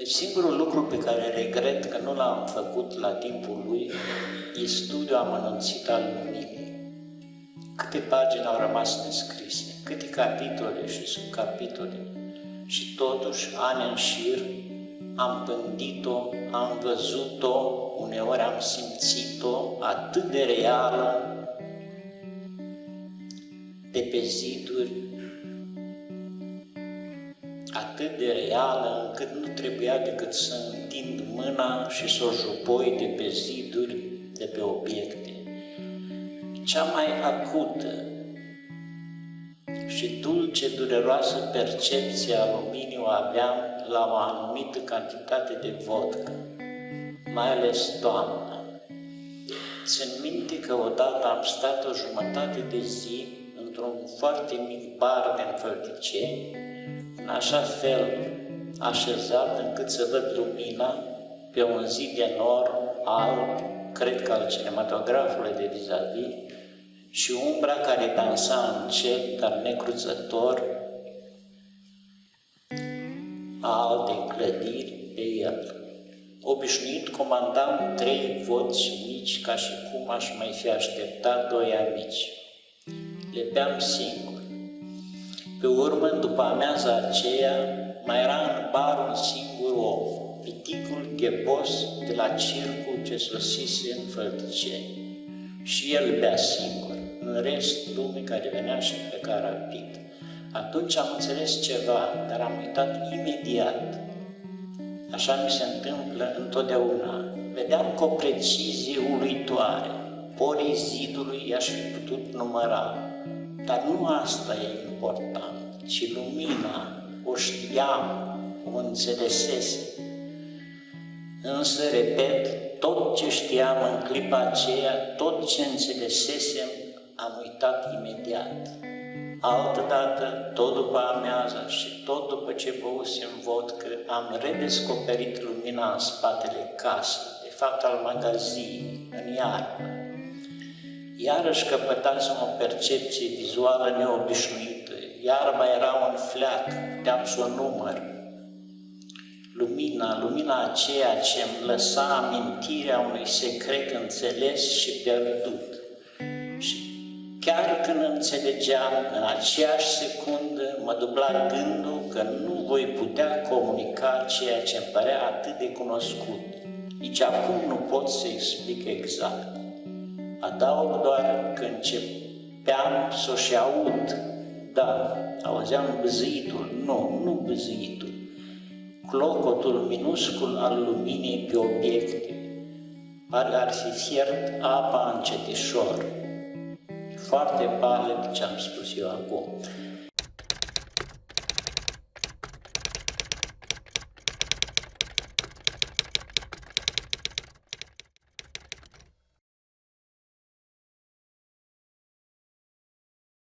Deci singurul lucru pe care regret că nu l-am făcut la timpul lui e studiul amănunțit al luminii. Câte pagini au rămas nescrise, câte capitole și subcapitole. Și totuși, ani în șir, am pândit-o, am văzut-o, uneori am simțit-o atât de reală, de pe ziduri, atât de reală, încât nu trebuia decât să întind mâna și să o jupoi de pe ziduri, de pe obiecte. Cea mai acută și dulce, dureroasă percepție a luminii o aveam la o anumită cantitate de vodcă, mai ales toamna. Țin minte că odată am stat o jumătate de zi într-un foarte mic bar de înfălticeni, în așa fel așezat încât să văd lumina pe un zid enorm, alb, cred că al cinematografului de vis-a-vis, și umbra care dansa încet, dar necruțător, a altei clădiri pe el. Obișnuit comandam 3 vodci mici, ca și cum aș mai fi așteptat 2 amici. Le beam singur. Pe urmă, după amiaza aceea, mai era în bar un singur om, piticul Ghebos de la circul ce sosise în Fălticeni. Și el bea singur, în rest lumii care venea și pleca rapid. Atunci am înțeles ceva, dar am uitat imediat. Așa mi se întâmplă întotdeauna. Vedeam cu o precizie uluitoare. Porii zidului i-aș fi putut număra. Dar nu asta e important, ci lumina. O știam, o înțelesese. Însă, repet, tot ce știam în clipa aceea, tot ce înțelesesem, am uitat imediat. Altădată, tot după amiază și tot după ce băusem vodcă, am redescoperit lumina în spatele casei, de fapt al magazinului, în iarnă. Iarăși căpătasem o percepție vizuală neobișnuită. Iarba era un fleac, puteam să o număr. Lumina aceea ce îmi lăsa amintirea unui secret înțeles și pierdut. Și chiar când înțelegeam, în aceeași secundă mă dubla gândul că nu voi putea comunica ceea ce îmi părea atât de cunoscut. Nici acum nu pot să explic exact. Adaug doar că începeam să o și aud. Da, auzeam bâzâitul, nu bâzâitul, clocotul minuscul al luminii pe obiecte. Parcă ar fi fiert apa încetișor. Foarte palid ce am spus eu acum.